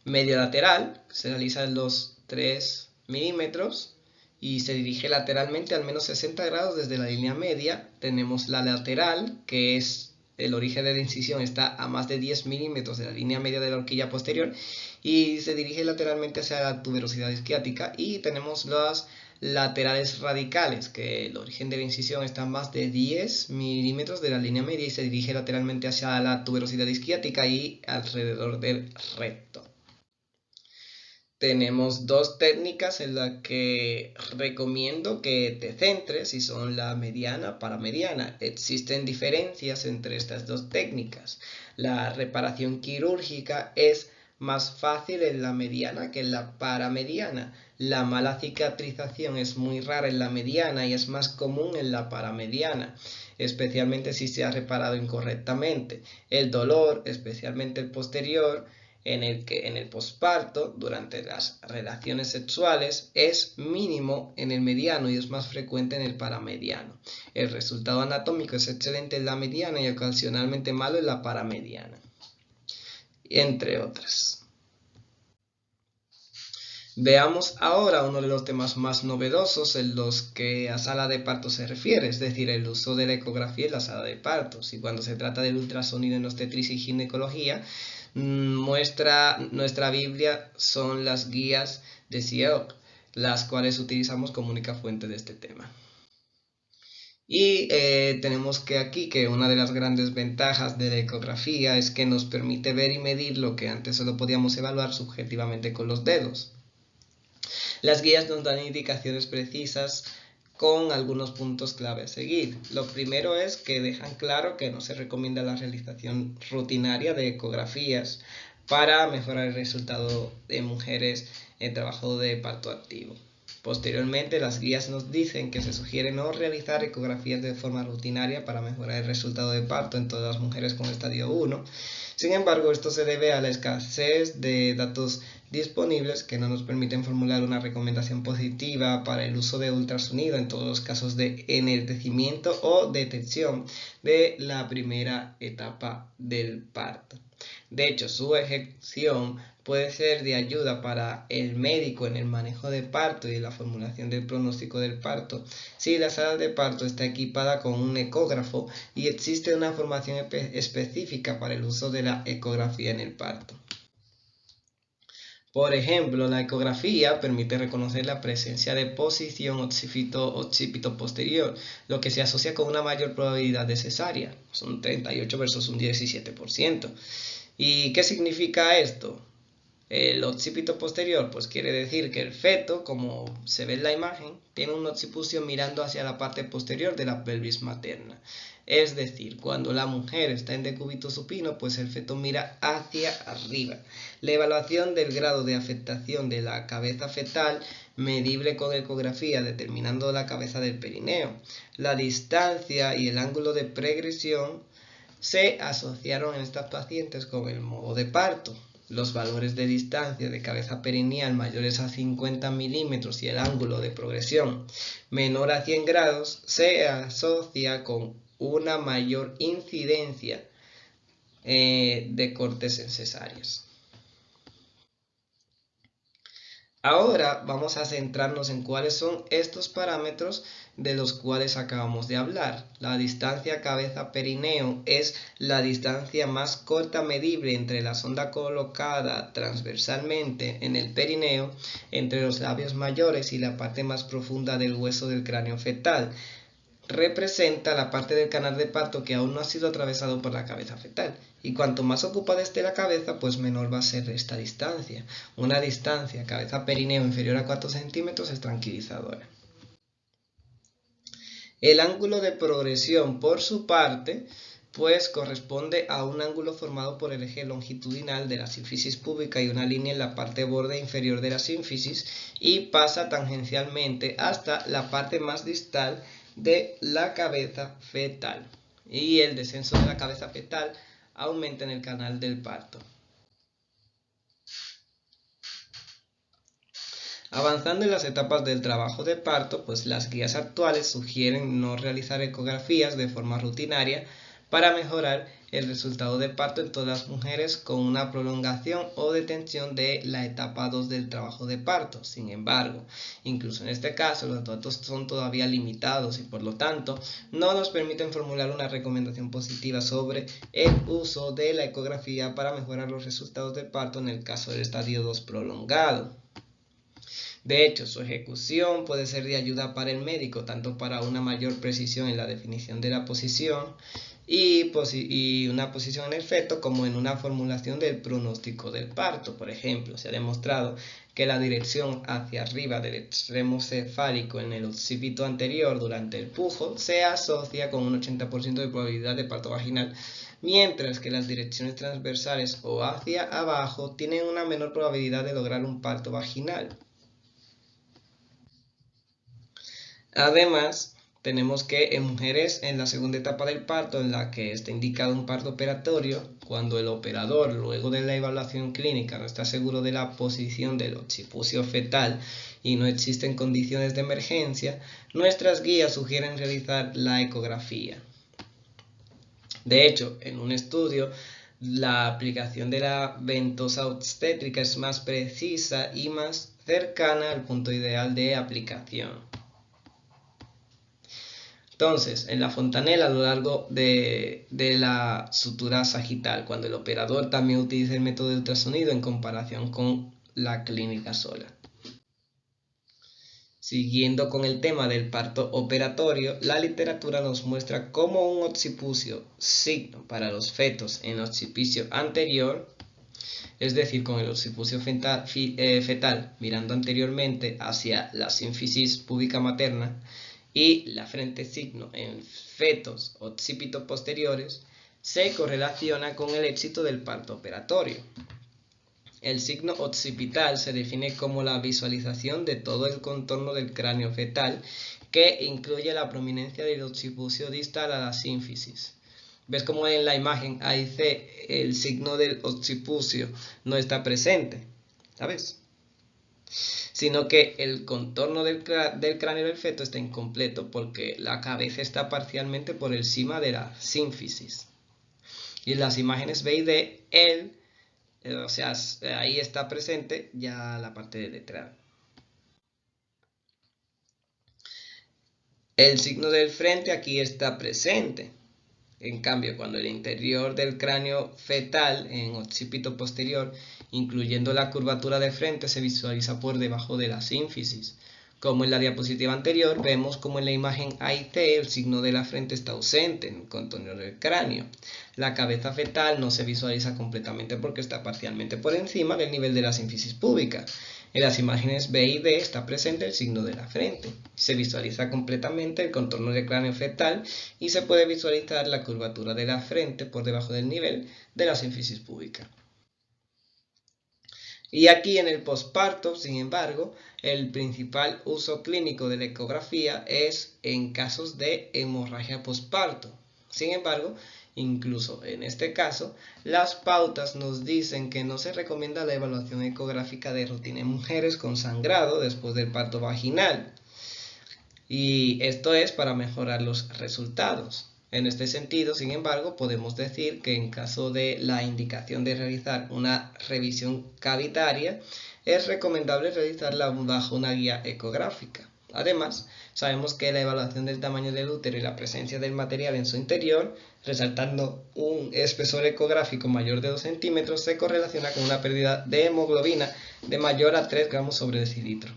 media lateral se realiza en los 3 milímetros y se dirige lateralmente al menos 60 grados desde la línea media. Tenemos la lateral, que es el origen de la incisión, está a más de 10 milímetros de la línea media de la horquilla posterior y se dirige lateralmente hacia la tuberosidad isquiática. Y tenemos las laterales radicales, que el origen de la incisión está a más de 10 milímetros de la línea media y se dirige lateralmente hacia la tuberosidad isquiática y alrededor del recto. Tenemos 2 técnicas en las que recomiendo que te centres, y son la mediana para mediana. Existen diferencias entre estas 2 técnicas. La reparación quirúrgica es más fácil en la mediana que en la paramediana. La mala cicatrización es muy rara en la mediana y es más común en la paramediana, especialmente si se ha reparado incorrectamente. El dolor, especialmente el posterior, en el posparto, durante las relaciones sexuales, es mínimo en el mediano y es más frecuente en el paramediano. El resultado anatómico es excelente en la mediana y ocasionalmente malo en la paramediana, entre otras. Veamos ahora uno de los temas más novedosos en los que a sala de parto se refiere, es decir, el uso de la ecografía en la sala de partos. Y cuando se trata del ultrasonido en obstetricia y ginecología, nuestra Biblia son las guías de SIEOC, las cuales utilizamos como única fuente de este tema. Y tenemos que aquí que una de las grandes ventajas de la ecografía es que nos permite ver y medir lo que antes solo podíamos evaluar subjetivamente con los dedos. Las guías nos dan indicaciones precisas con algunos puntos clave a seguir. Lo primero es que dejan claro que no se recomienda la realización rutinaria de ecografías para mejorar el resultado de mujeres en trabajo de parto activo. Posteriormente, las guías nos dicen que se sugiere no realizar ecografías de forma rutinaria para mejorar el resultado de parto en todas las mujeres con estadio 1. Sin embargo, esto se debe a la escasez de datos disponibles que no nos permiten formular una recomendación positiva para el uso de ultrasonido en todos los casos de enaltecimiento o detección de la primera etapa del parto. De hecho, su ejecución puede ser de ayuda para el médico en el manejo del parto y la formulación del pronóstico del parto si la sala de parto está equipada con un ecógrafo y existe una formación específica para el uso de la ecografía en el parto. Por ejemplo, la ecografía permite reconocer la presencia de posición occipito posterior, lo que se asocia con una mayor probabilidad de cesárea. Son 38 versus un 17%. ¿Y qué significa esto? El occipito posterior, pues quiere decir que el feto, como se ve en la imagen, tiene un occipucio mirando hacia la parte posterior de la pelvis materna. Es decir, cuando la mujer está en decúbito supino, pues el feto mira hacia arriba. La evaluación del grado de afectación de la cabeza fetal, medible con ecografía, determinando la cabeza del perineo. La distancia y el ángulo de pregresión se asociaron en estas pacientes con el modo de parto. Los valores de distancia de cabeza perineal mayores a 50 milímetros y el ángulo de progresión menor a 100 grados se asocia con una mayor incidencia de cortes en cesáreas. Ahora vamos a centrarnos en cuáles son estos parámetros de los cuales acabamos de hablar. La distancia cabeza-perineo es la distancia más corta medible entre la sonda colocada transversalmente en el perineo, entre los labios mayores y la parte más profunda del hueso del cráneo fetal. Representa la parte del canal de parto que aún no ha sido atravesado por la cabeza fetal. Y cuanto más ocupada esté la cabeza, pues menor va a ser esta distancia. Una distancia cabeza-perineo inferior a 4 centímetros es tranquilizadora. El ángulo de progresión, por su parte, pues corresponde a un ángulo formado por el eje longitudinal de la sínfisis púbica y una línea en la parte borde inferior de la sínfisis y pasa tangencialmente hasta la parte más distal de la cabeza fetal. Y el descenso de la cabeza fetal aumenta en el canal del parto. Avanzando en las etapas del trabajo de parto, pues las guías actuales sugieren no realizar ecografías de forma rutinaria para mejorar el resultado de parto en todas las mujeres con una prolongación o detención de la etapa 2 del trabajo de parto. Sin embargo, incluso en este caso los datos son todavía limitados y por lo tanto no nos permiten formular una recomendación positiva sobre el uso de la ecografía para mejorar los resultados del parto en el caso del estadio 2 prolongado. De hecho, su ejecución puede ser de ayuda para el médico, tanto para una mayor precisión en la definición de la posición y una posición en el feto, como en una formulación del pronóstico del parto. Por ejemplo, se ha demostrado que la dirección hacia arriba del extremo cefálico en el occipito anterior durante el pujo se asocia con un 80% de probabilidad de parto vaginal, mientras que las direcciones transversales o hacia abajo tienen una menor probabilidad de lograr un parto vaginal. Además, tenemos que en mujeres en la segunda etapa del parto, en la que está indicado un parto operatorio, cuando el operador, luego de la evaluación clínica, no está seguro de la posición del occipucio fetal y no existen condiciones de emergencia, nuestras guías sugieren realizar la ecografía. De hecho, en un estudio, la aplicación de la ventosa obstétrica es más precisa y más cercana al punto ideal de aplicación. Entonces, en la fontanela a lo largo de la sutura sagital, cuando el operador también utiliza el método de ultrasonido en comparación con la clínica sola. Siguiendo con el tema del parto operatorio, la literatura nos muestra cómo un occipucio signo para los fetos en occipicio anterior, es decir, con el occipucio fetal mirando anteriormente hacia la sínfisis púbica materna, y la frente signo en fetos occipito posteriores, se correlaciona con el éxito del parto operatorio. El signo occipital se define como la visualización de todo el contorno del cráneo fetal, que incluye la prominencia del occipucio distal a la sínfisis. ¿Ves cómo en la imagen A y C el signo del occipucio no está presente? ¿Sabes? Sino que el contorno del cráneo del feto está incompleto porque la cabeza está parcialmente por encima de la sínfisis. Y en las imágenes B y D, o sea, ahí está presente ya la parte de detrás. El signo del frente aquí está presente. En cambio, cuando el interior del cráneo fetal en occipito posterior, incluyendo la curvatura de frente, se visualiza por debajo de la sínfisis. Como en la diapositiva anterior, vemos como en la imagen A y C el signo de la frente está ausente en el contorno del cráneo. La cabeza fetal no se visualiza completamente porque está parcialmente por encima del nivel de la sínfisis púbica. En las imágenes B y D está presente el signo de la frente. Se visualiza completamente el contorno del cráneo fetal y se puede visualizar la curvatura de la frente por debajo del nivel de la sínfisis púbica. Y aquí en el posparto, sin embargo, el principal uso clínico de la ecografía es en casos de hemorragia posparto. Sin embargo, incluso en este caso, las pautas nos dicen que no se recomienda la evaluación ecográfica de rutina en mujeres con sangrado después del parto vaginal. Y esto es para mejorar los resultados. En este sentido, sin embargo, podemos decir que en caso de la indicación de realizar una revisión cavitaria, es recomendable realizarla bajo una guía ecográfica. Además, sabemos que la evaluación del tamaño del útero y la presencia del material en su interior, resaltando un espesor ecográfico mayor de 2 centímetros, se correlaciona con una pérdida de hemoglobina de mayor a 3 gramos sobre decilitro.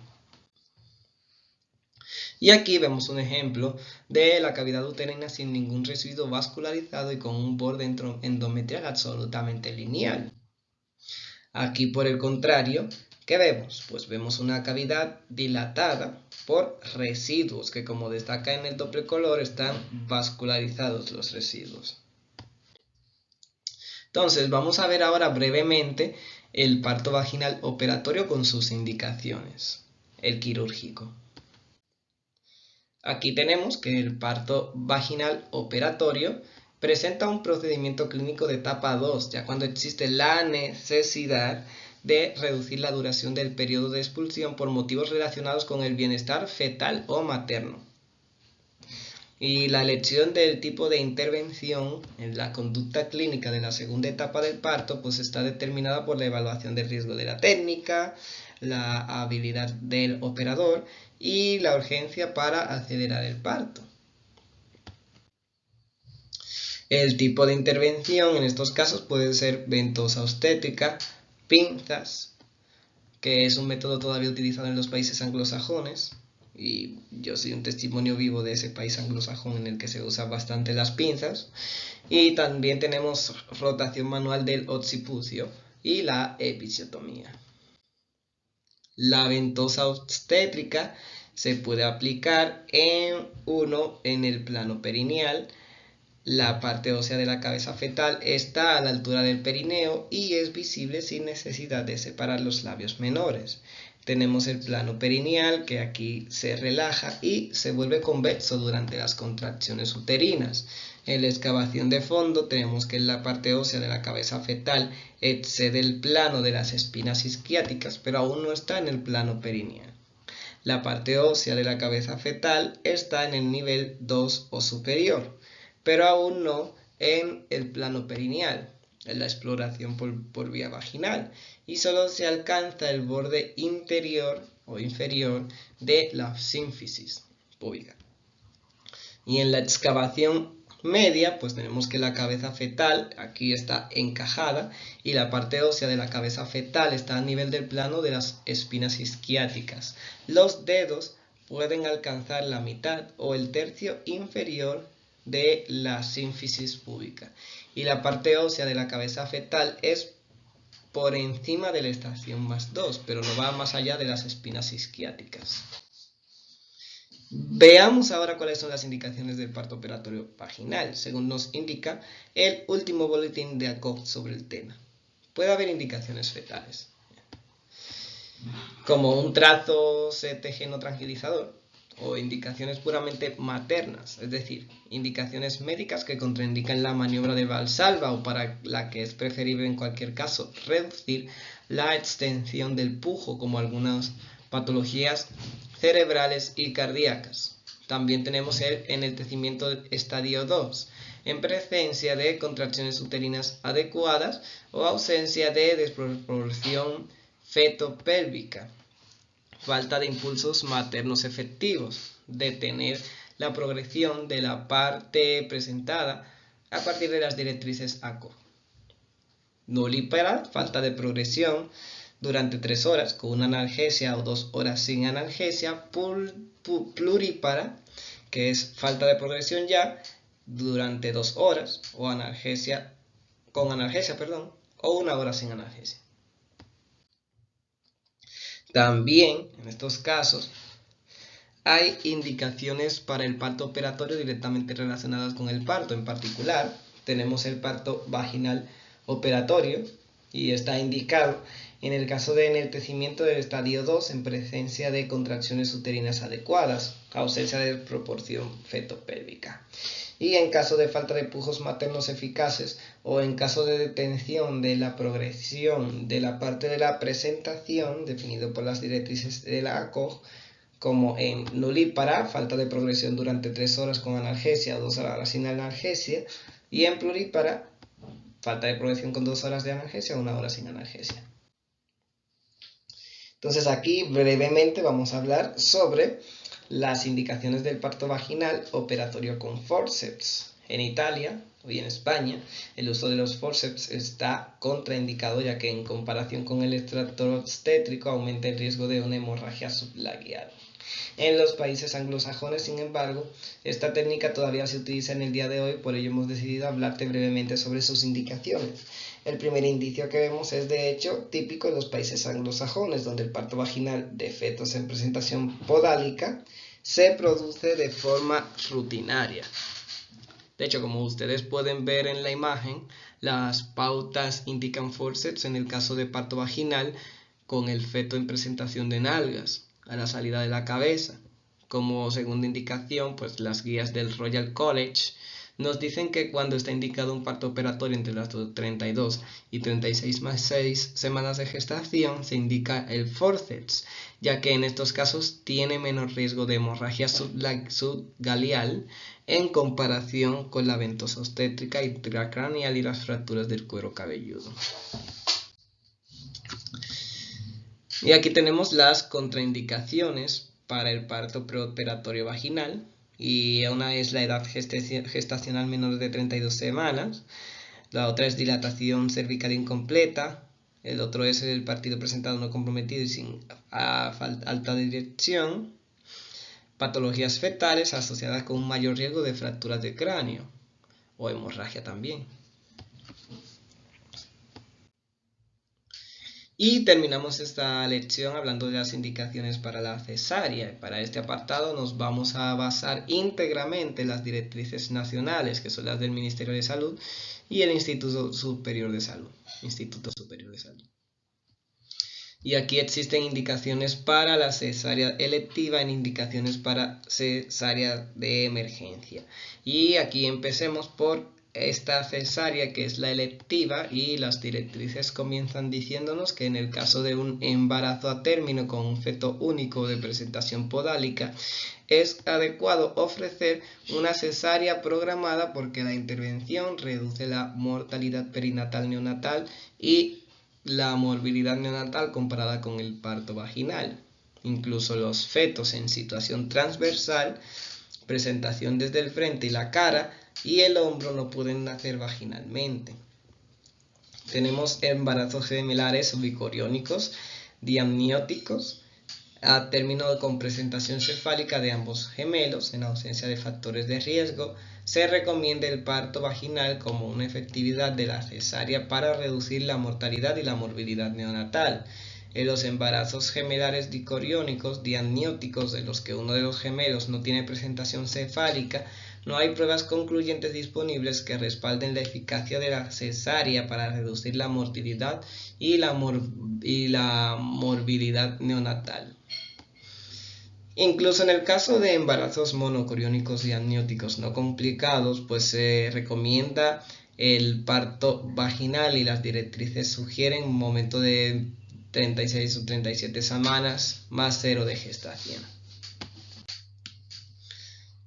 Y aquí vemos un ejemplo de la cavidad uterina sin ningún residuo vascularizado y con un borde endometrial absolutamente lineal. Aquí, por el contrario, ¿qué vemos? Pues vemos una cavidad dilatada por residuos, que como destaca en el doble color, están vascularizados los residuos. Entonces, vamos a ver ahora brevemente el parto vaginal operatorio con sus indicaciones, el quirúrgico. Aquí tenemos que el parto vaginal operatorio presenta un procedimiento clínico de etapa 2, ya cuando existe la necesidad de reducir la duración del periodo de expulsión por motivos relacionados con el bienestar fetal o materno. Y la elección del tipo de intervención en la conducta clínica de la segunda etapa del parto pues está determinada por la evaluación del riesgo de la técnica, la habilidad del operador y la urgencia para acelerar el parto. El tipo de intervención en estos casos puede ser ventosa obstétrica, pinzas, que es un método todavía utilizado en los países anglosajones, y yo soy un testimonio vivo de ese país anglosajón en el que se usan bastante las pinzas. Y también tenemos rotación manual del occipucio y la episiotomía. La ventosa obstétrica se puede aplicar en el plano perineal. La parte ósea de la cabeza fetal está a la altura del perineo y es visible sin necesidad de separar los labios menores. Tenemos el plano perineal que aquí se relaja y se vuelve convexo durante las contracciones uterinas. En la excavación de fondo tenemos que la parte ósea de la cabeza fetal excede el plano de las espinas isquiáticas, pero aún no está en el plano perineal. La parte ósea de la cabeza fetal está en el nivel 2 o superior, pero aún no en el plano perineal, en la exploración por vía vaginal, y solo se alcanza el borde interior o inferior de la sínfisis púbica. Y en la excavación media, pues tenemos que la cabeza fetal aquí está encajada y la parte ósea de la cabeza fetal está a nivel del plano de las espinas isquiáticas. Los dedos pueden alcanzar la mitad o el tercio inferior de la sínfisis púbica y la parte ósea de la cabeza fetal es por encima de la estación más 2, pero no va más allá de las espinas isquiáticas. Veamos ahora cuáles son las indicaciones del parto operatorio vaginal, según nos indica el último boletín de ACOG sobre el tema. Puede haber indicaciones fetales, como un trazo CTG no tranquilizador, o indicaciones puramente maternas, es decir, indicaciones médicas que contraindican la maniobra de Valsalva o para la que es preferible en cualquier caso reducir la extensión del pujo, como algunas patologías cerebrales y cardíacas. También tenemos el enaltecimiento estadio 2, en presencia de contracciones uterinas adecuadas o ausencia de desproporción fetopélvica, falta de impulsos maternos efectivos, detener la progresión de la parte presentada a partir de las directrices ACO. Nulípara, falta de progresión durante 3 horas con una analgesia o 2 horas sin analgesia. Plurípara, que es falta de progresión ya durante 2 horas o analgesia con analgesia, o 1 hora sin analgesia. También, en estos casos, hay indicaciones para el parto operatorio directamente relacionadas con el parto. En particular, tenemos el parto vaginal operatorio y está indicado en el caso de enaltecimiento del estadio 2 en presencia de contracciones uterinas adecuadas, ausencia de proporción fetopélvica. Y en caso de falta de pujos maternos eficaces o en caso de detención de la progresión de la parte de la presentación, definido por las directrices de la ACOG, como en nulípara, falta de progresión durante 3 horas con analgesia o 2 horas sin analgesia, y en plurípara, falta de progresión con 2 horas de analgesia o 1 hora sin analgesia. Entonces aquí brevemente vamos a hablar sobre las indicaciones del parto vaginal operatorio con forceps. En Italia y en España el uso de los forceps está contraindicado, ya que en comparación con el extractor obstétrico aumenta el riesgo de una hemorragia sublaguial. En los países anglosajones, sin embargo, esta técnica todavía se utiliza en el día de hoy, por ello hemos decidido hablarte brevemente sobre sus indicaciones. El primer indicio que vemos es de hecho típico en los países anglosajones, donde el parto vaginal de fetos en presentación podálica se produce de forma rutinaria. De hecho, como ustedes pueden ver en la imagen, las pautas indican forceps en el caso de parto vaginal con el feto en presentación de nalgas a la salida de la cabeza. Como segunda indicación, pues las guías del Royal College nos dicen que cuando está indicado un parto operatorio entre las 32 y 36 más 6 semanas de gestación, se indica el forceps, ya que en estos casos tiene menos riesgo de hemorragia subgaleal en comparación con la ventosa obstétrica intracraneal y las fracturas del cuero cabelludo. Y aquí tenemos las contraindicaciones para el parto preoperatorio vaginal, y una es la edad gestacional menor de 32 semanas, la otra es dilatación cervical incompleta, el otro es el partido presentado no comprometido y sin alta dirección, patologías fetales asociadas con un mayor riesgo de fracturas de cráneo o hemorragia también. Y terminamos esta lección hablando de las indicaciones para la cesárea. Para este apartado nos vamos a basar íntegramente en las directrices nacionales, que son las del Ministerio de Salud y el Instituto Superior de Salud. Y aquí existen indicaciones para la cesárea electiva e indicaciones para cesárea de emergencia. Y aquí empecemos por esta cesárea, que es la electiva, y las directrices comienzan diciéndonos que en el caso de un embarazo a término con un feto único de presentación podálica es adecuado ofrecer una cesárea programada, porque la intervención reduce la mortalidad perinatal neonatal y la morbilidad neonatal comparada con el parto vaginal. Incluso los fetos en situación transversal, presentación desde el frente y la cara y el hombro, no pueden nacer vaginalmente. Tenemos embarazos gemelares bicoriónicos diamnióticos a término con presentación cefálica de ambos gemelos. En ausencia de factores de riesgo, se recomienda el parto vaginal como una efectividad de la cesárea para reducir la mortalidad y la morbilidad neonatal. En los embarazos gemelares dicoriónicos diamnióticos, de los que uno de los gemelos no tiene presentación cefálica, no hay pruebas concluyentes disponibles que respalden la eficacia de la cesárea para reducir la mortalidad y la morbilidad neonatal. Incluso en el caso de embarazos monocoriónicos diamnióticos no complicados, pues se recomienda el parto vaginal, y las directrices sugieren un momento de 36 o 37 semanas más 0 de gestación.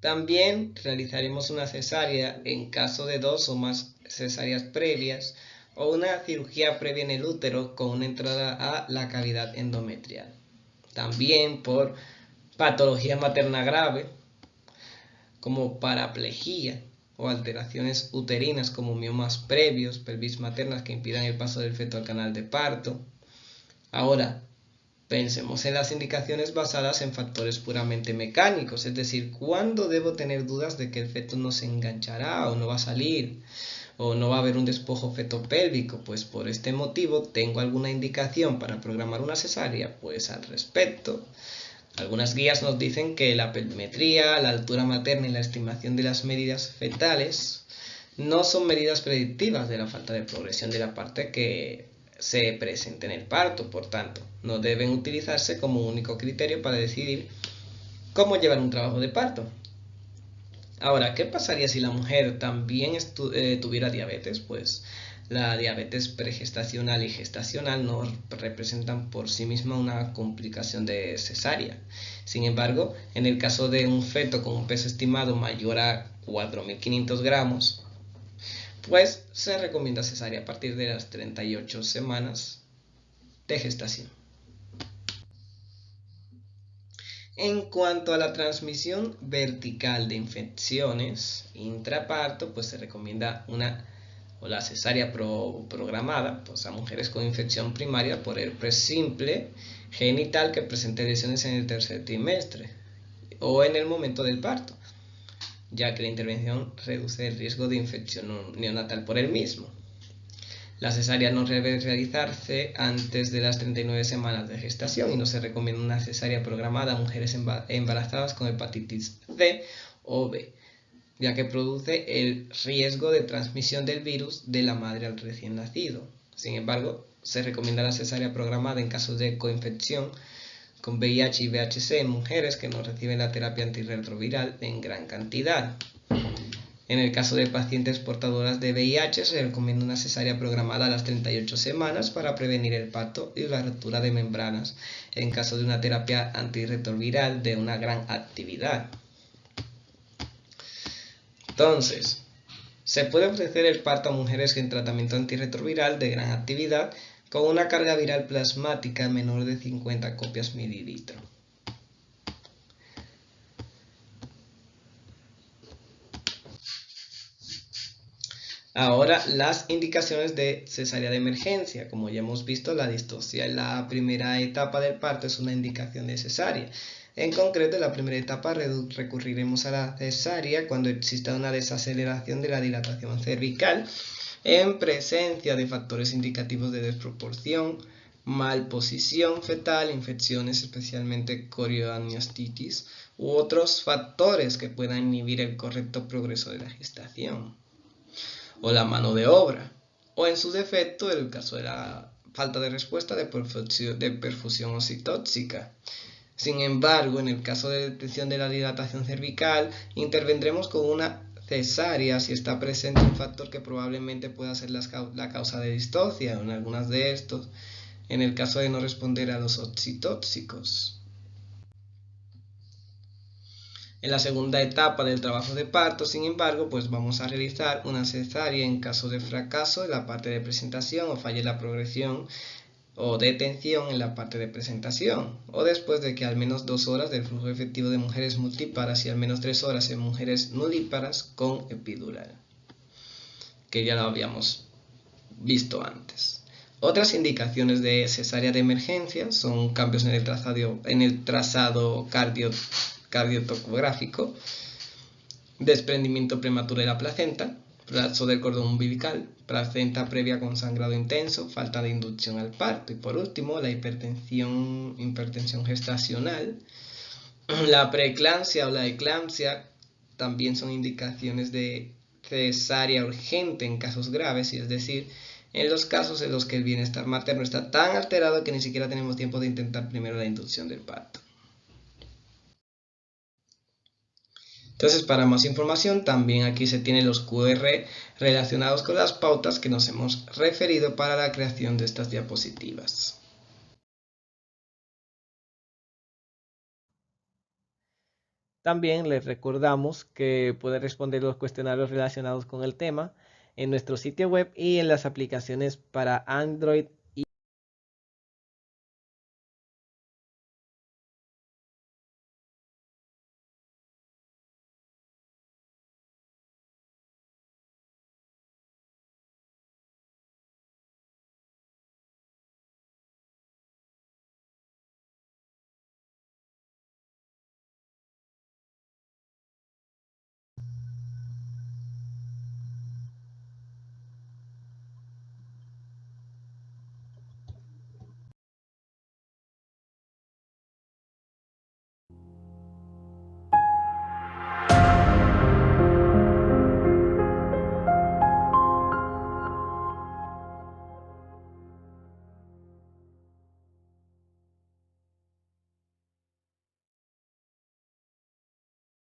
También realizaremos una cesárea en caso de 2 o más cesáreas previas o una cirugía previa en el útero con una entrada a la cavidad endometrial. También por patología materna grave como paraplegia o alteraciones uterinas como miomas previos, pelvis maternas que impidan el paso del feto al canal de parto. Ahora, pensemos en las indicaciones basadas en factores puramente mecánicos, es decir, ¿cuándo debo tener dudas de que el feto no se enganchará o no va a salir, o no va a haber un despojo fetopélvico? Pues por este motivo, ¿tengo alguna indicación para programar una cesárea? Pues al respecto, algunas guías nos dicen que la pelvimetría, la altura materna y la estimación de las medidas fetales no son medidas predictivas de la falta de progresión de la parte que se presente en el parto. Por tanto, no deben utilizarse como único criterio para decidir cómo llevar un trabajo de parto. Ahora, ¿qué pasaría si la mujer también tuviera diabetes? Pues la diabetes pregestacional y gestacional no representan por sí misma una complicación de cesárea. Sin embargo, en el caso de un feto con un peso estimado mayor a 4.500 gramos, pues se recomienda cesárea a partir de las 38 semanas de gestación. En cuanto a la transmisión vertical de infecciones intraparto, pues se recomienda la cesárea programada pues, a mujeres con infección primaria por herpes simple genital que presente lesiones en el tercer trimestre o en el momento del parto, ya que la intervención reduce el riesgo de infección neonatal por el mismo. La cesárea no debe realizarse antes de las 39 semanas de gestación y no se recomienda una cesárea programada a mujeres embarazadas con hepatitis C o B, ya que produce el riesgo de transmisión del virus de la madre al recién nacido. Sin embargo, se recomienda la cesárea programada en casos de coinfección con VIH y VHC en mujeres que no reciben la terapia antirretroviral en gran cantidad. En el caso de pacientes portadoras de VIH se recomienda una cesárea programada a las 38 semanas para prevenir el parto y la ruptura de membranas en caso de una terapia antirretroviral de una gran actividad. Entonces, se puede ofrecer el parto a mujeres en tratamiento antirretroviral de gran actividad con una carga viral plasmática menor de 50 copias mililitro. Ahora, las indicaciones de cesárea de emergencia. Como ya hemos visto, la distocia en la primera etapa del parto es una indicación de cesárea. En concreto, en la primera etapa recurriremos a la cesárea cuando exista una desaceleración de la dilatación cervical en presencia de factores indicativos de desproporción, malposición fetal, infecciones, especialmente corioamnionitis, u otros factores que puedan inhibir el correcto progreso de la gestación, o la mano de obra, o en su defecto el caso de la falta de respuesta de perfusión oxitóxica. Sin embargo, en el caso de detección de la dilatación cervical, intervendremos con una cesárea si está presente un factor que probablemente pueda ser la causa de distocia, en algunas de estos, en el caso de no responder a los oxitóxicos. En la segunda etapa del trabajo de parto, sin embargo, pues vamos a realizar una cesárea en caso de fracaso en la parte de presentación o falle la progresión o detención en la parte de presentación, o después de que al menos 2 horas del flujo efectivo de mujeres multíparas y al menos 3 horas en mujeres nulíparas con epidural, que ya lo habíamos visto antes. Otras indicaciones de cesárea de emergencia son cambios en el trazado cardiotocográfico, desprendimiento prematuro de la placenta, colapso del cordón umbilical, placenta previa con sangrado intenso, falta de inducción al parto y por último la hipertensión gestacional, la preeclampsia o la eclampsia también son indicaciones de cesárea urgente en casos graves, y es decir, en los casos en los que el bienestar materno está tan alterado que ni siquiera tenemos tiempo de intentar primero la inducción del parto. Entonces, para más información, también aquí se tienen los QR relacionados con las pautas que nos hemos referido para la creación de estas diapositivas. También les recordamos que pueden responder los cuestionarios relacionados con el tema en nuestro sitio web y en las aplicaciones para Android